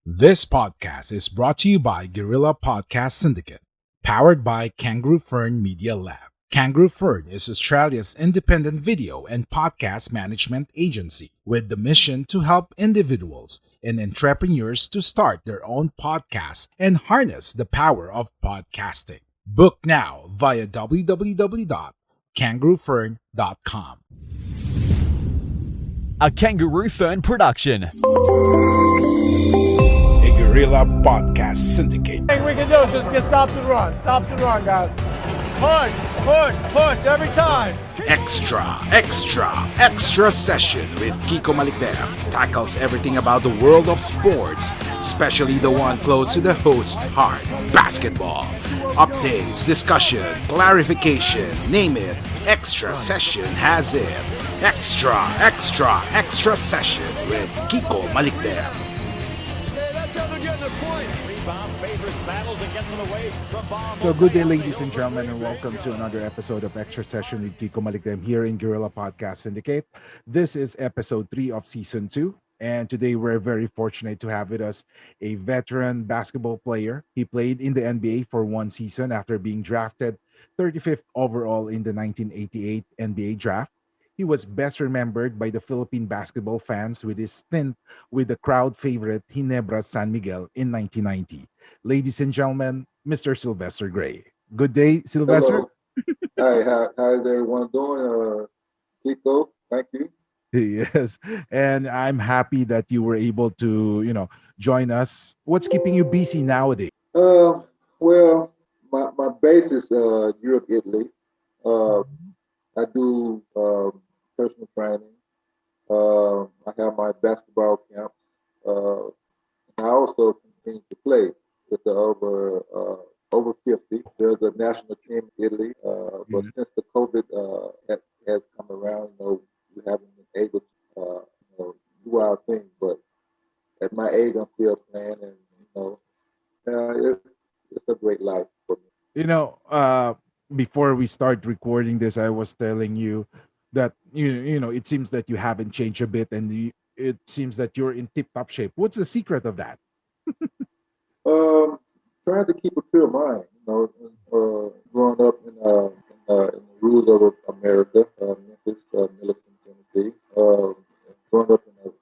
This podcast is brought to you by Guerrilla Podcast Syndicate, powered by Kangaroo Fern Media Lab. Kangaroo Fern is Australia's independent video and podcast management agency with the mission to help individuals and entrepreneurs to start their own podcasts and harness the power of podcasting. Book now via www.kangaroofern.com. A Kangaroo Fern production. A Guerrilla Podcast Syndicate. Thing we can do is just get stops and run. Stops and run, guys. Push, push, push every time. Extra session with Kiko Malikdem tackles everything about the world of sports, especially the one close to the host's heart, basketball. Updates, discussion, clarification, name it. Extra session has it. Extra session with Kiko Malikdem. So good day, ladies and gentlemen, and welcome to another episode of Extra Session with Kiko Malikdem here in Guerrilla Podcast Syndicate. This is episode 3 of season 2, and today we're very fortunate to have with us a veteran basketball player. He played in the NBA for one season after being drafted 35th overall in the 1988 NBA draft. He was best remembered by the Philippine basketball fans with his stint with the crowd favorite Ginebra San Miguel in 1990. Ladies and gentlemen, Mr. Sylvester Gray. Good day, Sylvester. Hello. Hi, how's everyone doing? Chico, thank you. Yes, and I'm happy that you were able to, join us. What's keeping you busy nowadays? Well, my base is Europe, Italy. Uh, I do personal training. I have my basketball camps. I also continue to play with the over 50. There's a national team in Italy, but Mhm. since the COVID has come around, we haven't been able to do our thing. But at my age, I'm still playing, and it's a great life for me. You know, uh, Before we start recording this, I was telling you that it seems that you haven't changed a bit, and it seems that you're in tip-top shape. What's the secret of that? Um, Trying to keep a clear mind. Growing up in the rules of America, Memphis, Millicent, Tennessee. Growing up in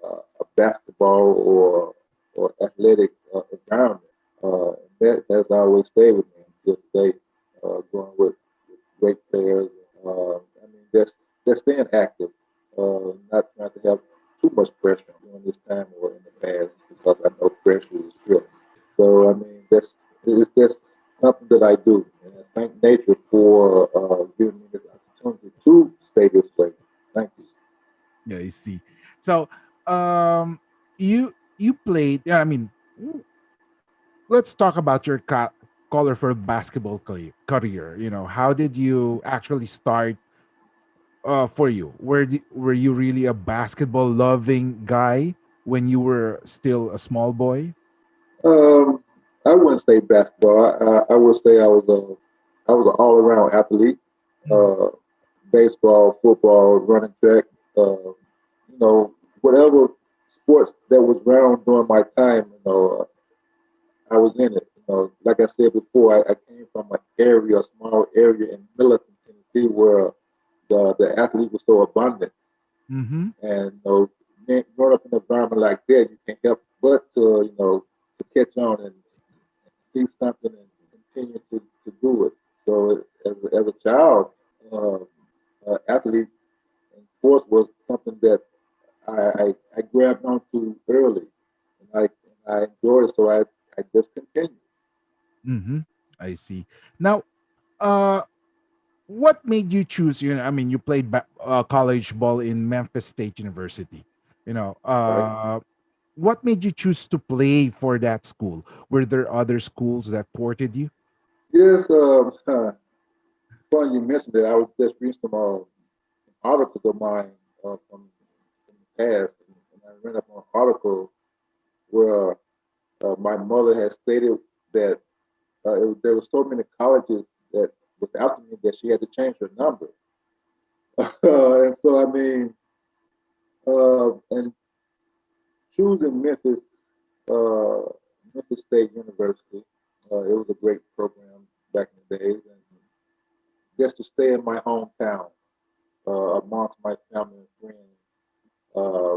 a basketball or athletic environment. That has always stayed with me until today. Growing with great players. Just staying active. Not trying to have too much pressure during this time or in the past because I know pressure is real. So it's just something that I do, and I thank nature for giving me this opportunity to stay this way. Thank you. Yeah, I see. So, you played. Yeah, let's talk about your colorful basketball career. How did you actually start? For you, were you really a basketball loving guy when you were still a small boy? Um, I wouldn't say basketball. I would say I was an all around athlete. Uh, Baseball, football, running track. Whatever sports that was around during my time. I was in it. Like I said before, I came from an area, a small area in Millicent, Tennessee, where the athlete was so abundant. Mm-hmm. And growing up in an environment like that, you can't help but to catch on and see something and continue to do it. So as a child, uh, athlete and sports was something that I grabbed onto early, and I enjoyed it. So I just continued. Mm-hmm. I see. Now, uh, what made you choose? You played college ball in Memphis State University. You know, Right? uh, what made you choose to play for that school? Were there other schools that courted you? Yes. Fun you mentioned that. I was just reading some articles of mine from the past, and I read up an article where my mother had stated that there were so many colleges that was after me that she had to change her number. And so and choosing Memphis uh, Memphis State University. It was a great program back in the days, and just to stay in my hometown amongst my family and friends, uh,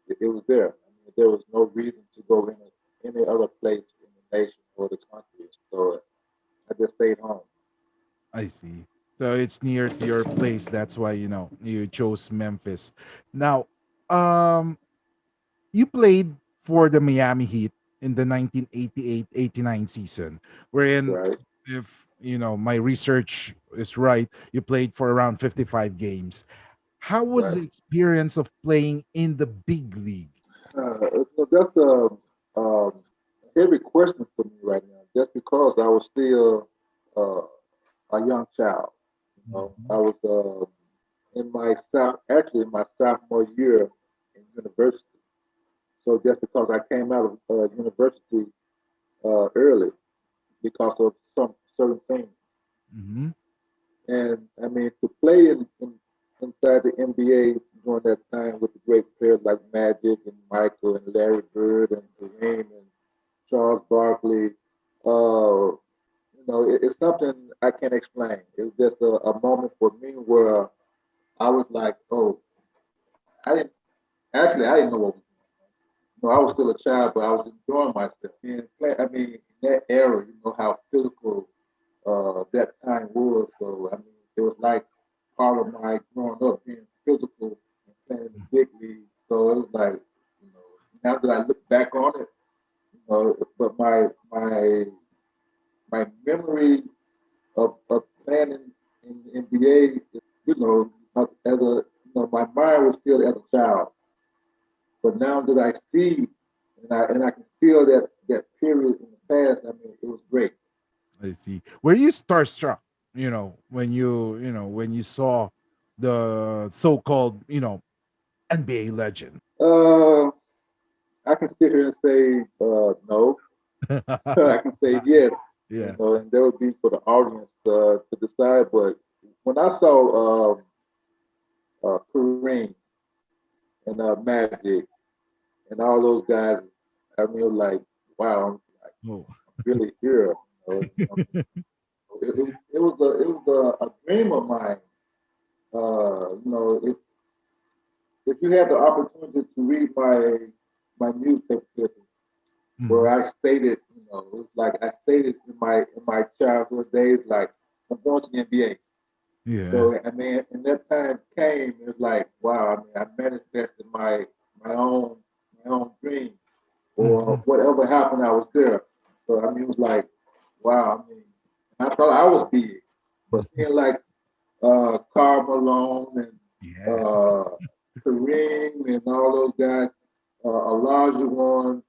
it was there. I mean, there was no reason to go any other place in the nation or the country, so I just stayed home. I see. So it's near to your place. That's why you chose Memphis. Now, um, you played for the Miami Heat in the 1988-89 season, wherein, Right, if my research is right, you played for around 55 games. How was right. the experience of playing in the big league? So that's um, a heavy question for me right now, just because I was still uh, a young child. I Mhm. was in actually in my sophomore year in university. So just because I came out of university early because of some certain things, Mhm. and I mean to play inside the NBA during that time with the great players like Magic and Michael and Larry Bird and Kareem and Charles Barkley, it's something I can't explain. It was just a moment for me where I was like, oh, I didn't I didn't know what was going on. I was still a child, but I was enjoying myself. I mean, in that era, how physical that time was. So I mean, it was like part of my growing up being physical and playing in the big league. So it was like, now that I look back on it, but my memory of playing in the NBA is, as a my mind was still as a child. But now that I see and I can feel that period in the past, I mean, it was great. I see. Were you starstruck? When you saw the so-called NBA legend. Uh, I can sit here and say no. I can say yes, Yeah. and there would be for the audience to decide. But when I saw Kareem and Magic and all those guys, I mean, it was like, wow, I'm like Oh. really here. It was a dream of mine. If you had the opportunity to read my newspaper clippings, where Mhm. I stated, it was like I stated in my childhood days, like I'm going to the NBA. Yeah. So I mean, and that time came, it was like, wow. I mean, I manifested my own my own dream, or Mhm. whatever happened, I was there. So I mean, it was like, wow. I mean, I thought I was big, but seeing like Karl Malone and Yeah. uh, Kareem and all those guys, Elijah one,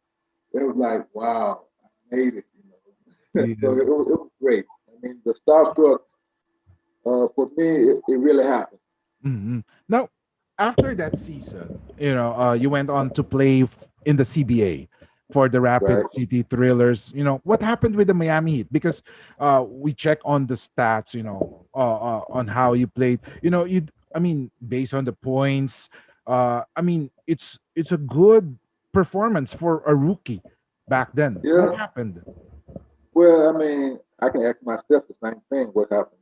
it was like, wow, I made it. So Yeah. it was great. I mean, the starstruck for me, it really happened. Mhm. Now, after that season, you went on to play in the CBA for the Right? Rapid City Thrillers. What happened with the Miami Heat? Because we check on the stats, on how you played. I mean, based on the points, I mean, it's a good performance for a rookie back then. What Yeah. happened? Well, I mean, I can ask myself the same thing. What happened?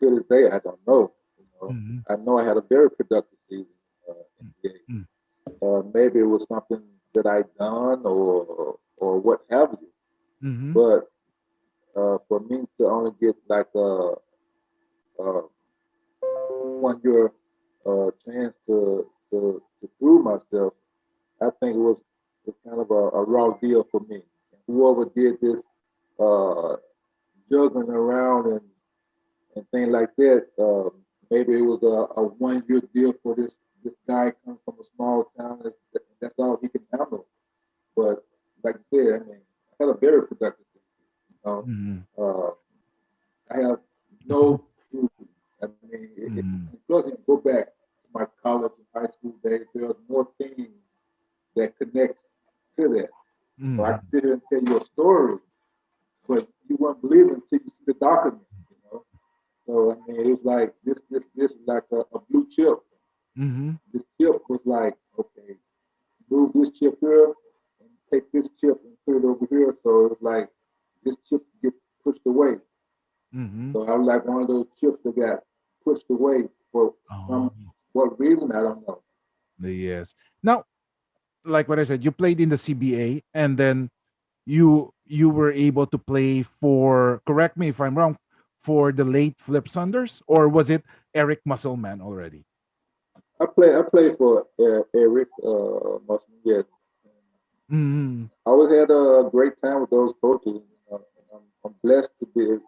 To this day, I don't know. Mhm. I know I had a very productive season in the Mm. NBA. Maybe it was something that I done or what have you. Mhm. But for me to only get like a 1 year chance to prove myself, I think it's kind of a raw deal for me. And whoever did this uh, juggling around and things like that, maybe it was a 1 year deal for this guy coming from a small town. That's all he can handle. But like you said, I mean, I had a very productive season. Mhm. Uh, I have no clue. I mean, Mhm. plus, if you go back to my college and high school days, there's more things that connects to that. I can Mhm. sit here and tell you a story, but you won't believe it until you see the document. So I mean, it was like this was like a blue chip. Mhm. This chip was like, okay, move this chip here and take this chip and put it over here. So it's like this chip get pushed away. Mm-hmm. So I was like one of those chips that got pushed away for Oh, some what reason I don't know. yes. Now, like what I said, you played in the CBA, and then you were able to play for. Correct me if I'm wrong. For the late Flip Sunders, or was it Eric Musselman already? I played for Eric Muslim, yes. Mm-hmm. I always had a great time with those coaches. And I'm blessed to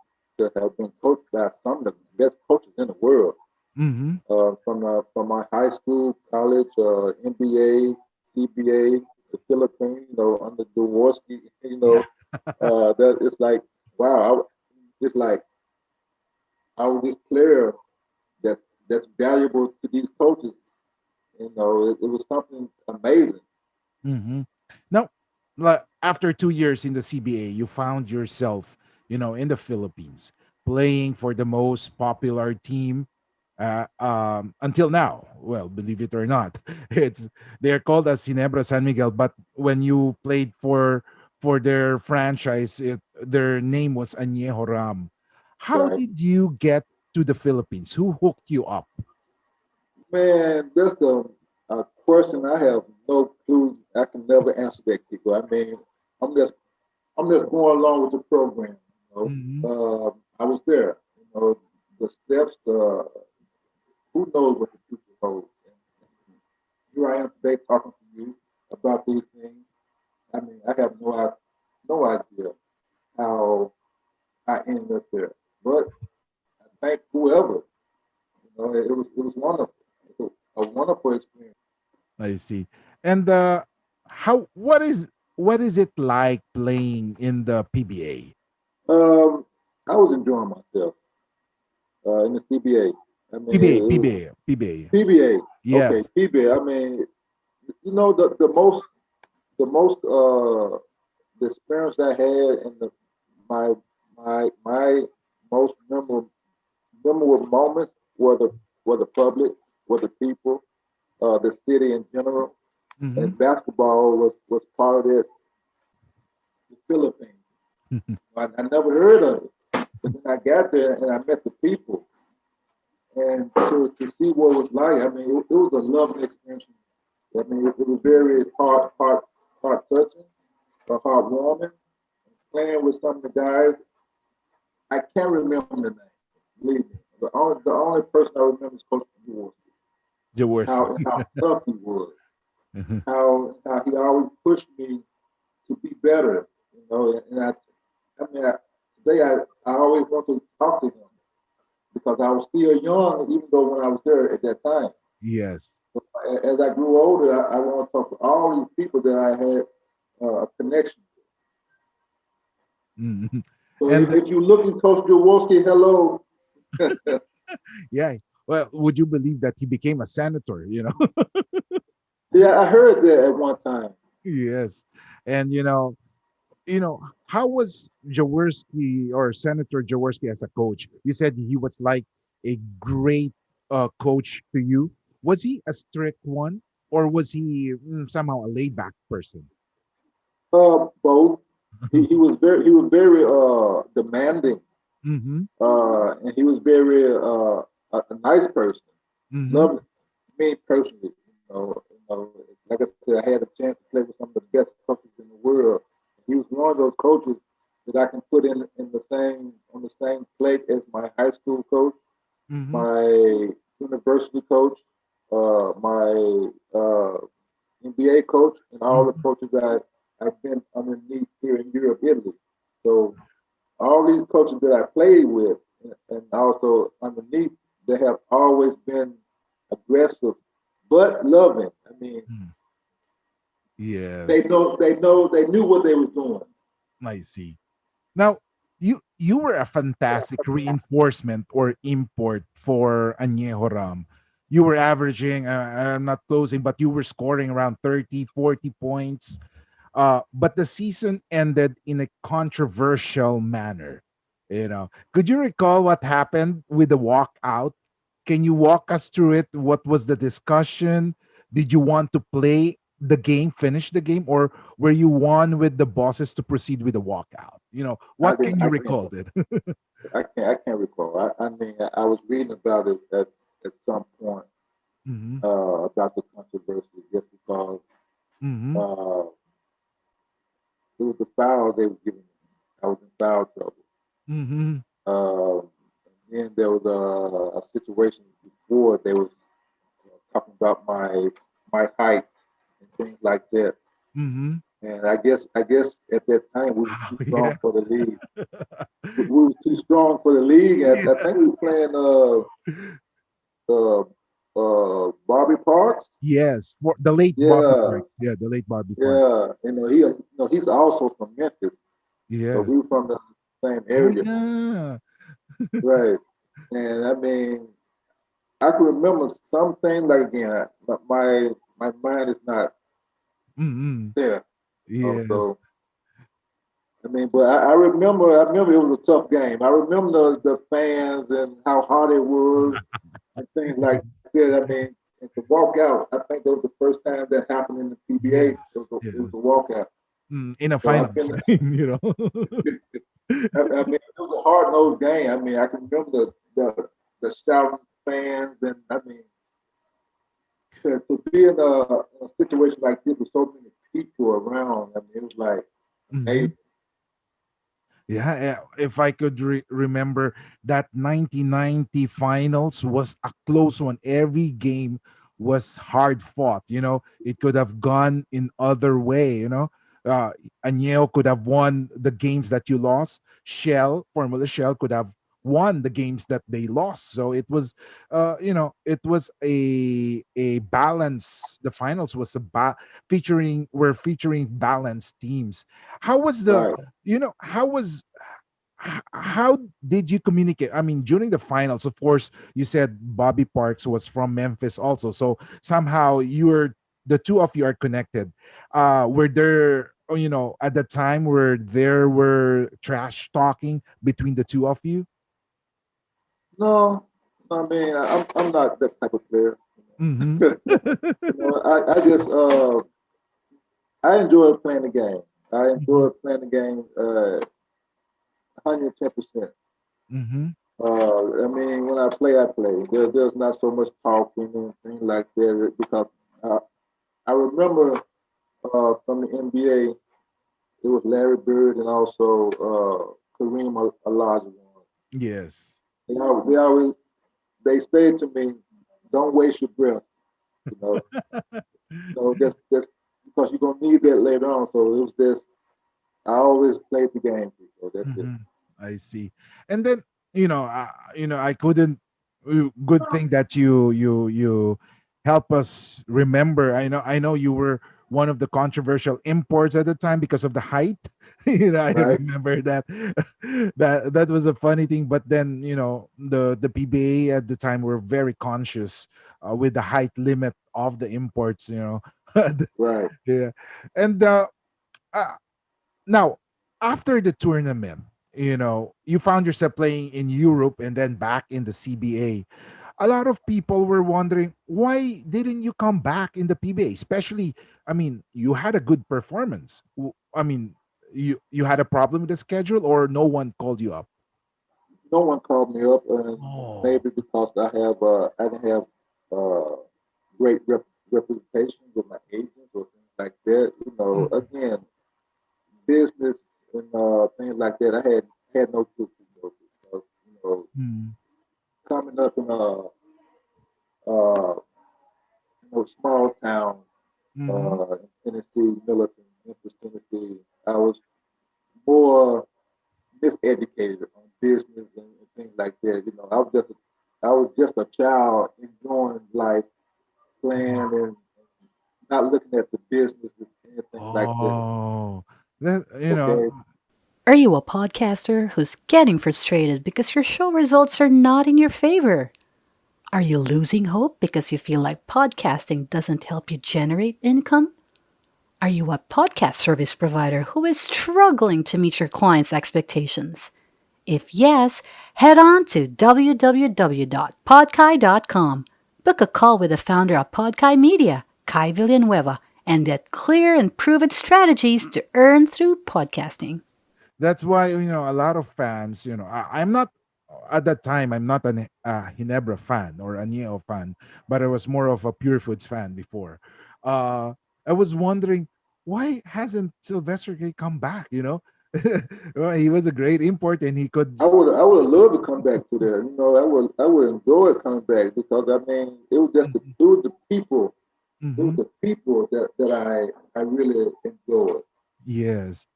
have been coached by some of the best coaches in the world. Mm-hmm. From my high school, college, NBA, CBA, the Philippines, under Jaworski, Yeah. that it's like wow, it's like I was this player that that's valuable to these coaches. It was something amazing. Mm-hmm. Now, after 2 years in the CBA, you found yourself, in the Philippines, playing for the most popular team until now. Well, believe it or not, it's they're called as Ginebra San Miguel. But when you played for their franchise, their name was Anejo Rhum. How Right, did you get to the Philippines? Who hooked you up? man. That's a question I have no clue. I can never answer that, Kiko. I mean, I'm just I'm just going along with the program. Mm-hmm. I was there. The steps. Who knows what the future holds? And here I am today talking to you about these things. I mean, I have no idea how I ended up there, but I thank whoever. It was wonderful. It was a wonderful experience. I see. And how what is it like playing in the PBA? Um, I was enjoying myself in the CBA. I mean, PBA, it was PBA, PBA. PBA. Okay, Yes. PBA. I mean, the most the experience I had and my my most memorable moments were the public, were the people, the city in general, Hmm. and basketball was part of it. The Philippines. I never heard of it, but then I got there and I met the people, and to see what it was like. I mean, it was a lovely experience. I mean, it was very heart touching, heartwarming. Playing with some of the guys, I can't remember the name. Believe me, the only person I remember is Coach Jaworski. Jaworski. How tough he was, Mhm. how he always pushed me to be better. I mean, today I always want to talk to him because I was still young, even though when I was there at that time. Yes. As I grew older, I want to talk to all these people that I had a connection with. Mhm. So And if you look at Coach Jaworski, hello. yeah, well, would you believe that he became a senator? Yeah, I heard that at one time. Yes. And how was Jaworski or Senator Jaworski as a coach? You said he was like a great coach to you. Was he a strict one, or was he somehow a laid back person? Both. He was very demanding, Mm-hmm. and he was very a nice person. Mm-hmm. Loved me personally. Like I said, I had a chance to play with some of the best coaches in the world. He was one of those coaches that I can put in the same on the same plate as my high school coach, Mm-hmm. my university coach, my NBA coach, and all the Mm-hmm. coaches that I've been underneath here in Europe, Italy. So all these coaches that I played with and also underneath, they have always been aggressive but loving. I mean, Mm. they Yes, know they knew what they was doing. I see. Now, you were a fantastic reinforcement or import for Añejo Ram. You were averaging, I'm not closing, but you were scoring around 30, 40 points. But the season ended in a controversial manner. Could you recall what happened with the walkout? Can you walk us through it? What was the discussion? Did you want to play the game, finish the game, or were you one with the bosses to proceed with the walkout? I What didn't. can you I can't. recall then? I can't recall. I mean, I was reading about it at some point Mm-hmm. about the controversy, just because Mm-hmm. uh, it was the foul they were giving me. I was in foul trouble. Mm-hmm. And then there was a situation before they was talking about my height and things like that. Mm-hmm. And I guess at that time we were Oh, too strong yeah. for the league. We were too strong for the league. I Yeah. think we were playing uh Bobby Parks. Yes. The late Bobby Yeah, Parks. Yeah, the late Bobby Parks. yeah. He's also from Memphis, so Yes. we were from the same Oh, area, yeah. right? And I mean, I can remember something like again, my mind is not Mm-hmm. there. Yes. So I mean, but I remember it was a tough game. I remember the fans and how hard it was and things like that. I mean, and to walk out, I think that was the first time that happened in the PBA. Yes. It was Yes. a walkout. In a So I've finals, been, I mean, it was a hard nosed game. I mean, I can remember the shouting fans, and I mean, to be in a situation like this with so many people around, I mean, it was like Mhm. amazing. Yeah, if I could remember, that 1990 finals was a close one. Every game was hard fought. It could have gone in other way. Uh, Añejo could have won the games that you lost. Formula Shell could have won the games that they lost. So it was a balance. The finals was featuring balanced teams. How was the Right, how was how did you communicate? I mean, during the finals, of course, you said Bobby Parks was from Memphis also. So somehow the two of you are connected. Were there, at the time where there were trash talking between the two of you? no, I mean, I'm not that type of player. Mm-hmm. I enjoy playing the game. I Mm-hmm. enjoy playing the game 110%. Mm-hmm. I mean, when I play, I play. There's not so much talking and things like that because uh, I remember from the NBA, it was Larry Bird and also Kareem Olajuwon. Yes. They say to me, "Don't waste your breath." You know, that's because you're gonna need that later on. So it was this. I always played the game, so that's it. Mhm. I see. And then, I couldn't. Good thing that you help us remember. I know you were one of the controversial imports at the time because of the height. I Right, remember that. That was a funny thing. But then, the PBA at the time were very conscious with the height limit of the imports. right. Yeah, and uh, now, after the tournament, you found yourself playing in Europe and then back in the CBA. A lot of people were wondering, why didn't you come back in the PBA? Especially, I mean, you had a good performance. I mean, you had a problem with the schedule, or no one called you up? No one called me up, and Oh. maybe because I didn't have uh, great representation with my agents or things like that. Mm. Again, business and things like that. I had no clue because Mm. coming up in a small town Mhm. in Tennessee, Milton, Memphis, Tennessee, I was more miseducated on business and things like that. I was just a child enjoying life, playing and not looking at the business and anything like that. Oh, that Okay, Are you a podcaster who's getting frustrated because your show results are not in your favor? Are you losing hope because you feel like podcasting doesn't help you generate income? Are you a podcast service provider who is struggling to meet your clients' expectations? If yes, head on to www.podkai.com. Book a call with the founder of Podkai Media, Kai Villanueva, and get clear and proven strategies to earn through podcasting. That's why a lot of fans. I'm not at that time. I'm not an Ginebra fan or a Neo fan, but I was more of a Pure Foods fan before. Uh, I was wondering why hasn't Sylvester Gray come back? Well, he was a great import, and he could. I would loved to come back to there. I would enjoy coming back because I mean it was the people, it was Mhm. the people that I really enjoyed. Yes,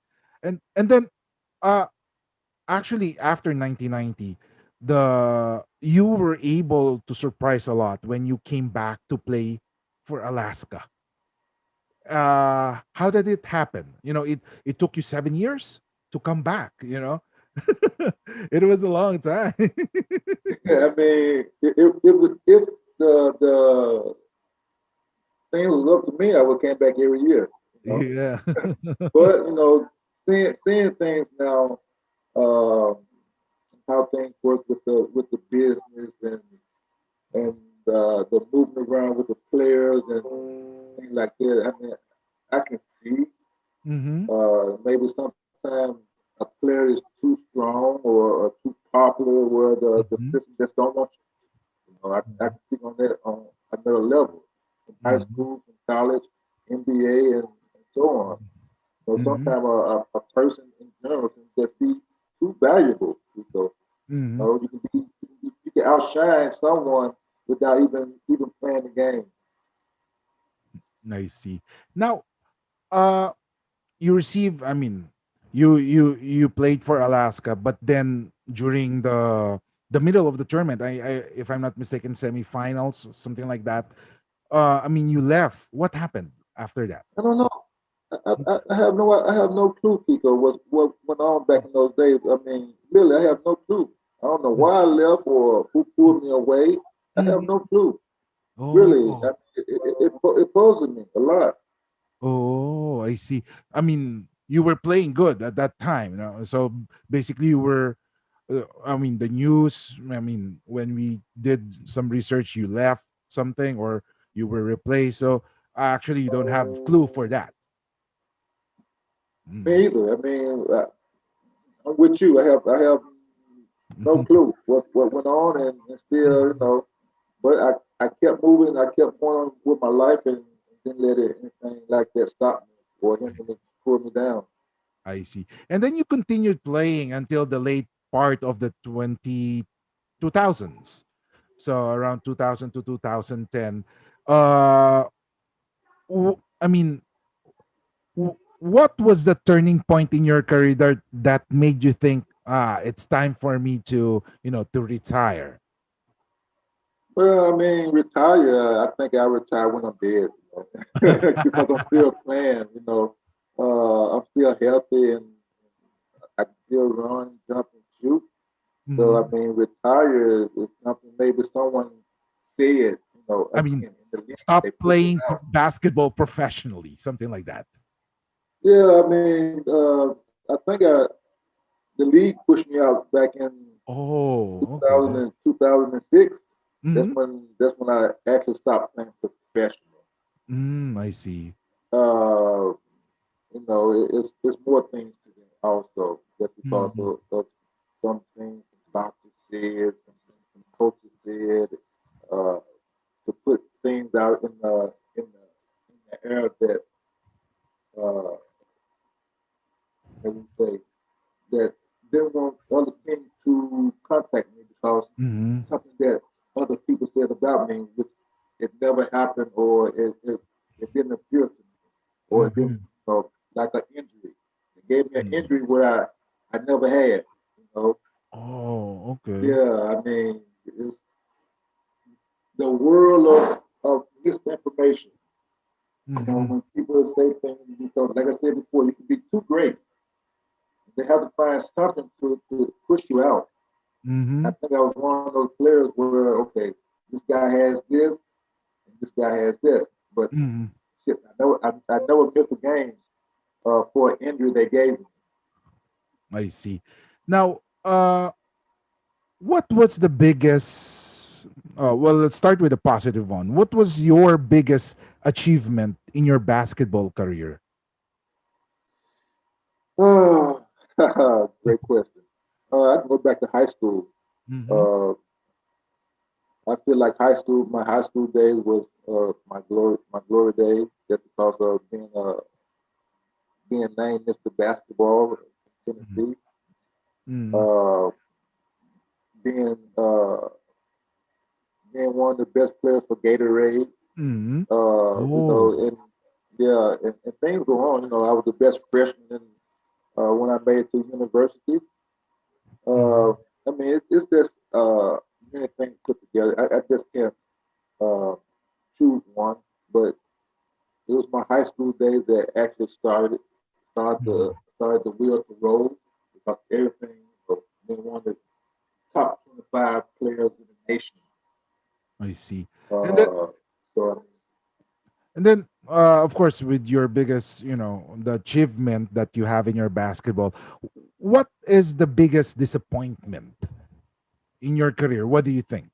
and then uh actually after 1990, the you were able to surprise a lot when you came back to play for Alaska. How did it happen? It took you 7 years to come back. It was a long time. I mean, it was if the thing was up to me, I would came back every year. You know, Yeah. but seeing things now, um, how things work with the business and the movement around with the players and things like that. I mean, I can see Mm-hmm. maybe sometimes a player is too strong or too popular where the Mm-hmm. system just don't want you. I can speak on that on another level, from high Mm-hmm. school, from college, NBA, and so on. Mm-hmm. Sometimes a person in general can just be too valuable. Mm-hmm. You can outshine someone without even playing the game. I see. Now, uh, you receive. I mean, you played for Alaska, but then during the middle of the tournament, if I'm not mistaken, semifinals, something like that. I mean, you left. What happened after that? I don't know. I have no clue, Kiko. What went on back in those days? I mean, really, I have no clue. I don't know why I left or who pulled me away. I have Mhm. no clue. Really, Oh, it puzzled me a lot. oh, I see. I mean, you were playing good at that time, So basically, you were. I mean, the news. I mean, when we did some research, you left something or you were replaced. So actually, you don't have clue for that. Mm. Me either. I mean, I'm with you. I have no Mhm. clue what went on, and still, but I kept moving. I kept going on with my life, and didn't let anything like that stop me or him to pull me down. I see. And then you continued playing until the late part of the 2000s. So around 2000 to 2010. I mean, what was the turning point in your career that made you think, it's time for me to retire? Well, I mean, retire. I think I retire when I'm dead, because I'm still playing. I'm still healthy and I can still run, jump, and shoot. So I Mhm. mean, retire is something maybe someone said, I again mean, in the league stop they put it playing out. basketball professionally, something like that. Yeah, I mean, I think the league pushed me out back in Oh, okay. 2000 and 2006. That's Hmm. when I actually stopped playing professional. I see. Uh, it's more things to them also, just because Mhm. of some things doctors said, some coaches said, uh, to put things out in the air that uh, that we say that didn't want other teams to contact me because Mhm. something that other people said about me, which it never happened or it didn't appear to me or it didn't, Mhm. like an injury. It gave me an Mhm. injury where I never had. You know, Oh, okay. yeah. I mean, it's the world of misinformation. Mhm. When people say things, like I said before, you can be too great. They have to find something to push you out. I Mhm. think I was one of those players where, okay, this guy has this and this guy has that. But Mhm. shit, I never missed a game for an injury they gave me. I see. Now, what was the biggest? Well, let's start with a positive one. What was your biggest achievement in your basketball career? Oh, great question. I can go back to high school. Mm-hmm. Uh, I feel like my high school days was my glory days, just because of being named Mr. Basketball in Tennessee, Mm-hmm. uh, being being one of the best players for Gatorade. Mm-hmm. You Oh. know, and yeah, and things go on. You know, I was the best freshman when I made it to university. Mm-hmm. Uh, I mean, it's just many things put together. I just can't uh, choose one, but it was my high school days that actually started the wheel to roll, because everything, being one of the top 25 players in the nation. I see. And then Uh, so of course, with your biggest, the achievement that you have in your basketball, what is the biggest disappointment in your career? What do you think?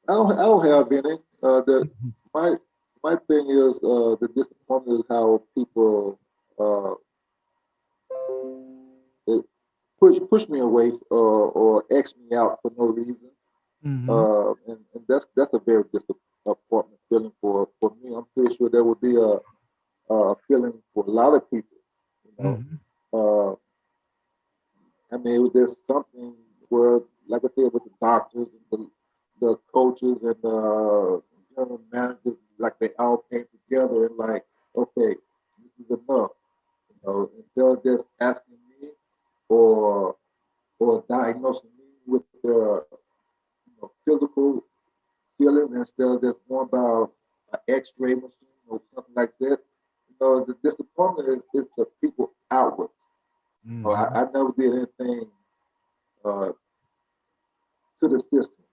I don't have any. The Mhm. my my thing is the disappointment is how people uh, it push me away, or X me out for no reason. Mhm. And that's a very disappointment feeling for me. I'm pretty sure there would be a feeling for a lot of people. You know, Mhm. uh, I mean, it was just something where, like I said, with the doctors and the coaches and the general managers, like they all came together and like, okay, this is enough. You know, instead of just asking me or diagnosing me with the physical feeling, instead of just going by an X-ray machine or something like that. You know, the disappointment is the people outward. You know, Mhm. I never did anything uh, to the system.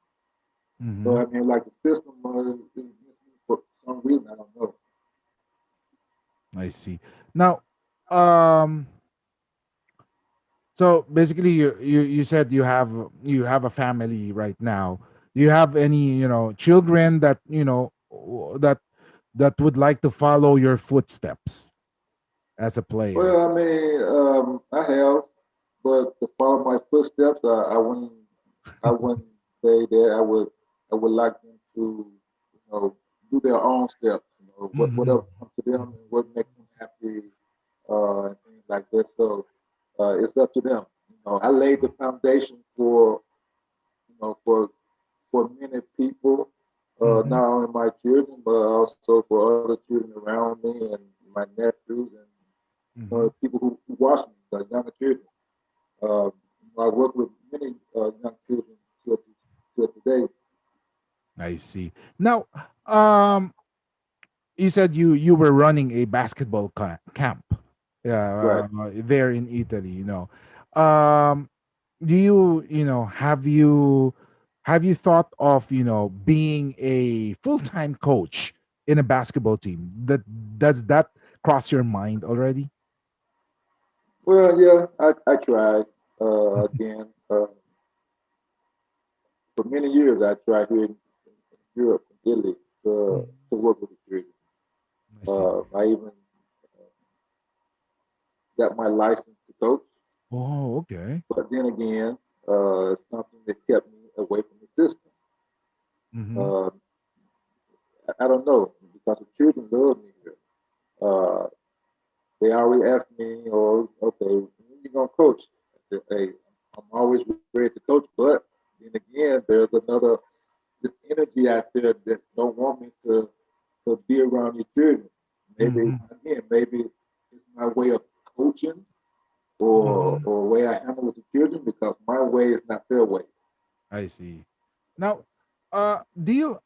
So Mhm. I mean, like the system is missing for some reason. I don't know. I see. Now, um, so basically, you said you have a family right now. Do you have any children that that would like to follow your footsteps as a player? Well, I mean, I have, but to follow my footsteps, I wouldn't say that. I would like them to, do their own steps. You know, whatever Mhm. comes to them and what makes them happy, and things like that. So it's up to them. You know, I laid the foundation for, for many people, Mhm. not only my children, but also for other children around me and my nephews and Mhm. people who watch me, the younger children. Uh, I work with many young children till today. I see. Now, um, you said you were running a basketball camp, Right. there in Italy. Um, do have you thought of being a full-time coach in a basketball team? Does that cross your mind already? Well, yeah, I tried again. For many years, I tried here in Europe, in Italy, to work with the children. I see. I even got my license to coach, Oh, okay. but then again, something that kept me away from the system. Mm-hmm. Uh, I don't know, because the children love me here. Uh, they always ask me, "Oh, okay, when you gonna coach?" I said, "Hey, I'm always ready to coach, but then again, there's another this energy out there that don't want me to be around your children. Maybe Mm-hmm. again, maybe it's my way of coaching Mm-hmm. or way I handle with the children, because my way is not their way." I see. Now, do you?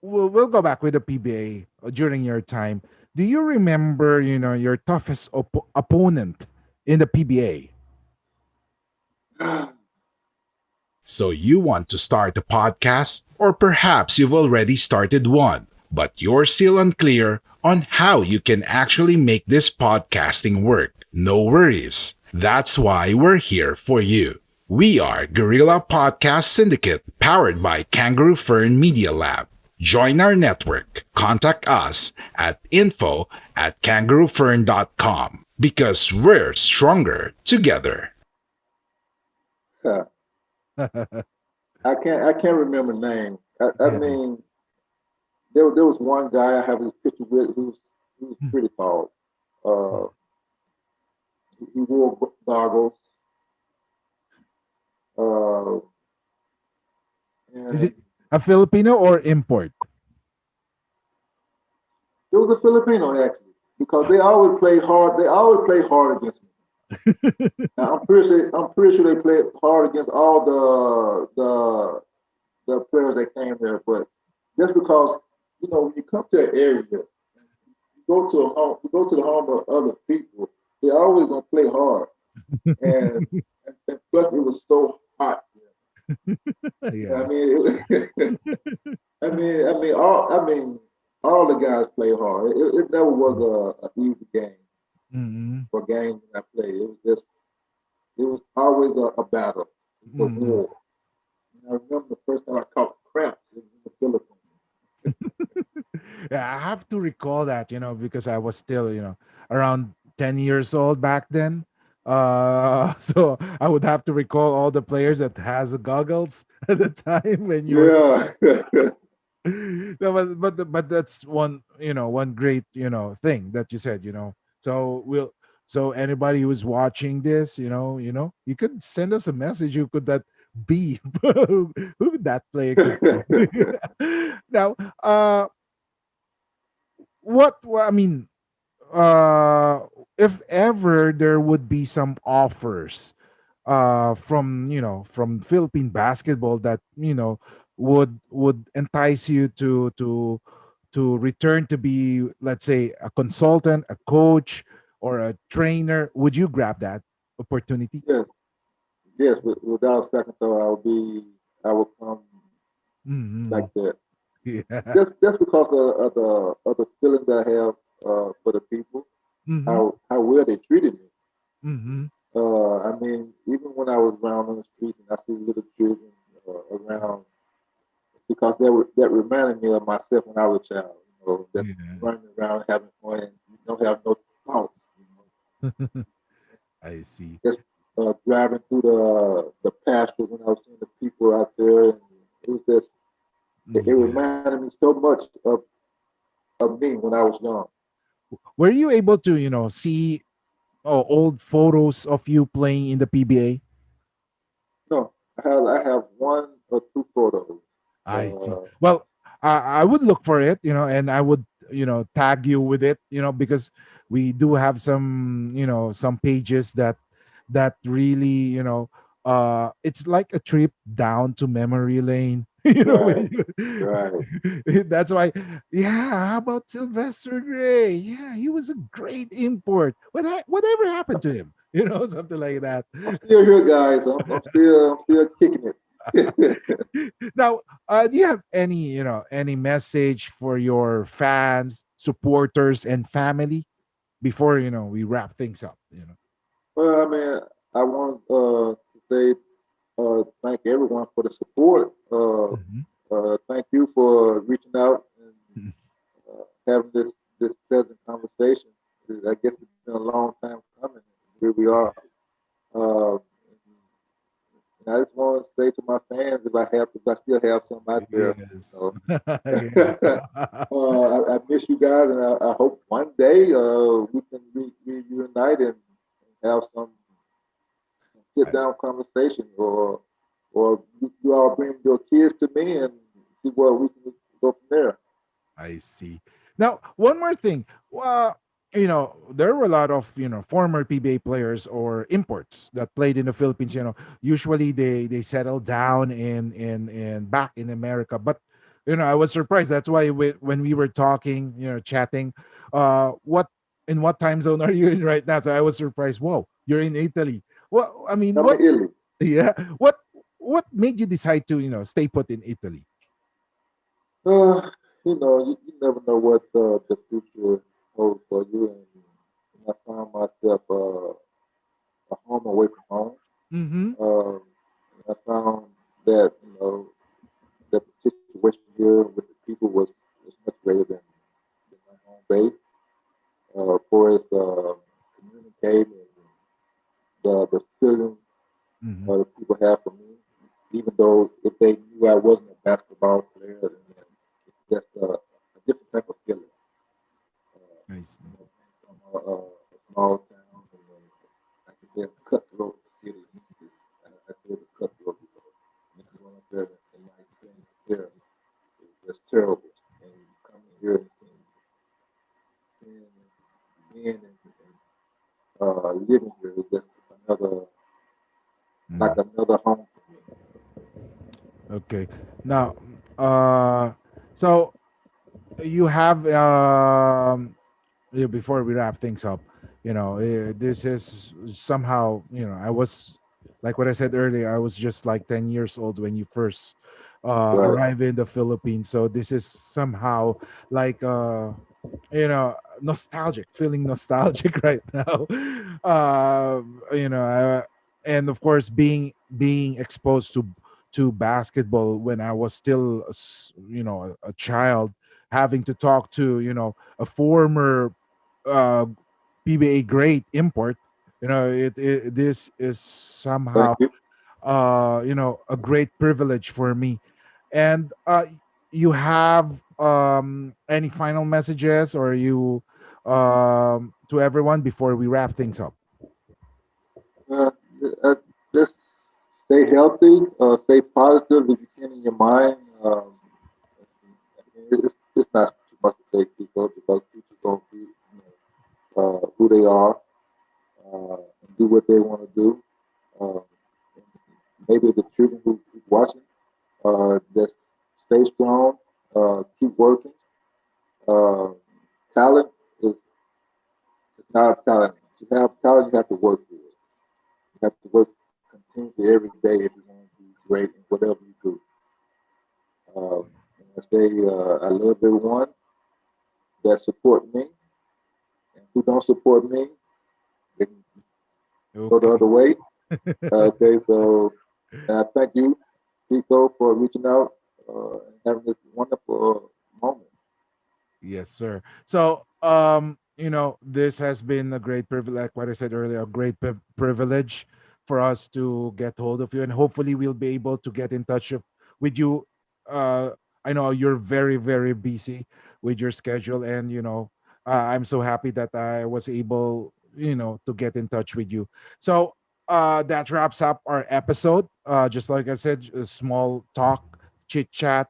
We'll go back with the PBA during your time. Do you remember, your toughest opponent in the PBA? So you want to start a podcast? Or perhaps you've already started one, but you're still unclear on how you can actually make this podcasting work. No worries. That's why we're here for you. We are Guerrilla Podcast Syndicate, powered by Kangaroo Fern Media Lab. Join our network. Contact us at info@kangaroofern.com because we're stronger together. Huh. I can't remember names. I Yeah. mean, there was one guy I have his picture with who was pretty tall. Uh, he wore goggles. Uh, Is it and a Filipino or import? it was a Filipino actually, because they always play hard. They always play hard against me. Now, I'm pretty sure they played hard against all the players that came there. But just because when you come to an area, you go to the home of other people, they're always gonna play hard. And, and plus, it was so hot. I Yeah. mean, all the guys play hard. It never was a easy game Mm-mm. for games when I played. It was always a battle. It was a Mm-mm. war. And I remember the first time I caught cramps in the Philippines. Yeah, I have to recall that, because I was still, around 10 years old back then. So I would have to recall all the players that has goggles at the time when you were. Yeah. No, but that's one great thing that you said. So so anybody who's watching this, you could send us a message. Who could that be? Who that player could be? Now, I mean, uh if ever there would be some offers from from Philippine basketball that would entice you to return to be, let's say, a consultant, a coach, or a trainer, would you grab that opportunity? Yes. Yes. Without a second thought, I would come like Hmm. that. Yeah. Just because of the feeling that I have for the people, Hmm. how well they treated me. Hmm. I mean, even when I was around on the streets and I see little children around, because that reminded me of myself when I was a child. Just Yeah. running around having fun and you don't have no thoughts. I see. Just driving through the pasture when I was seeing the people out there, and it was just it Yeah. reminded me so much of me when I was young. Were you able to see old photos of you playing in the PBA? No, I have one or two photos. I see. Uh, Well, I would look for it, and I would, tag you with it, because we do have some, some pages that really, it's like a trip down to memory lane. right, When right. that's why, yeah. How about Sylvester Gray? Yeah, he was a great import. Whatever happened to him? Something like that. I'm still here, guys. I'm still kicking it. Now, do you have any message for your fans, supporters, and family before we wrap things up? Well, I mean, I want to say thank everyone for the support. Mhm. Thank you for reaching out and having this pleasant conversation. I guess it's been a long time coming. Here we are. Uh, and I just want to say to my fans, if I still have some out there, Yes. you Yeah. know, I miss you guys, and I hope one day we can reunite and have some sit I, down conversation, or you all bring your kids to me and see where we can go from there. I see. Now, one more thing. Well, there were a lot of former PBA players or imports that played in the Philippines. Usually they settle down in back in America. But I was surprised. That's why when we were talking, chatting, what in what time zone are you in right now? So I was surprised. Whoa, you're in Italy. Well, I mean, I'm what? in Italy. Yeah, what made you decide to stay put in Italy? Uh, you never know what the future holds for you, and I found myself a home away from home. Mm-hmm. And I found that that the situation here with the people was much greater than my home base. For as communicating and the feelings Mhm. the people have for me, even though if they knew I wasn't a basketball player, and it's just a different type of feeling. I see. From a small town, and like I said, cutthroat city. I said it's cutthroat because going up there and my experience there is just terrible. And coming here and seeing men and living here is just another like Mhm. another home for me. Okay. Now, so you have before we wrap things up, this is somehow, I was like what I said earlier, I was just like 10 years old when you first Right. arrived in the Philippines. So this is somehow like nostalgic, feeling nostalgic right now. And of course being exposed to basketball when I was still a child, having to talk to a former uh PBA great import. This is Thank somehow you. a great privilege for me. And you have any final messages, or you to everyone before we wrap things up? Uh, just stay healthy, stay positive. If you can in your mind, it's not too much to say people because people don't be who they are and do what they want to do. Um, maybe the children who's watching, just stay strong, keep working. Uh, talent is not talent. To have talent, you have to work for it. You have to work continuously every day if you want to be great in whatever you do. And I say I love everyone that support me, and who don't support me, they can go the Okay. other way. Okay, so I thank you, Pico, for reaching out and having this wonderful moment. Yes, sir. So, this has been a great privilege, like what I said earlier, a great privilege for us to get hold of you, and hopefully we'll be able to get in touch with you. Uh, I know you're very, very busy with your schedule, and I'm so happy that I was able, to get in touch with you. So, that wraps up our episode. Just like I said, a small talk, chit chat,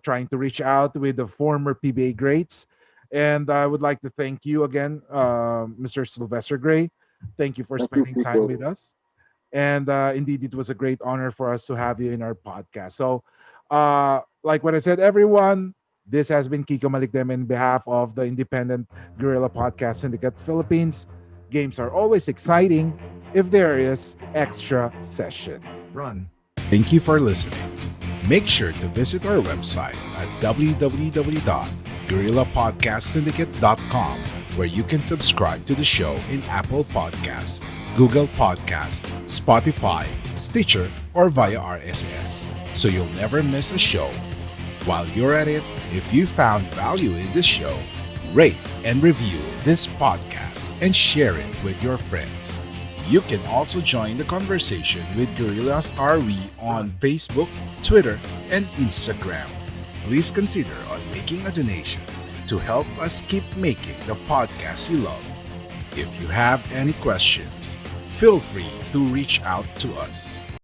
trying to reach out with the former PBA greats. And I would like to thank you again, Mr. Sylvester Gray. Thank you for Thank you, spending time Pico. with us. And indeed, it was a great honor for us to have you in our podcast. So, like what I said, everyone, this has been Kiko Malikdem in behalf of the Independent Guerrilla Podcast Syndicate Philippines. Games are always exciting if there is extra session. Run. Thank you for listening. Make sure to visit our website at www.guerrillapodcastsyndicate.com, where you can subscribe to the show in Apple Podcasts, Google Podcasts, Spotify, Stitcher, or via RSS, so you'll never miss a show. While you're at it, if you found value in this show, rate and review this podcast and share it with your friends. You can also join the conversation with Guerrillas RV on Facebook, Twitter, and Instagram. Please consider on making a donation to help us keep making the podcast you love. If you have any questions, feel free to reach out to us.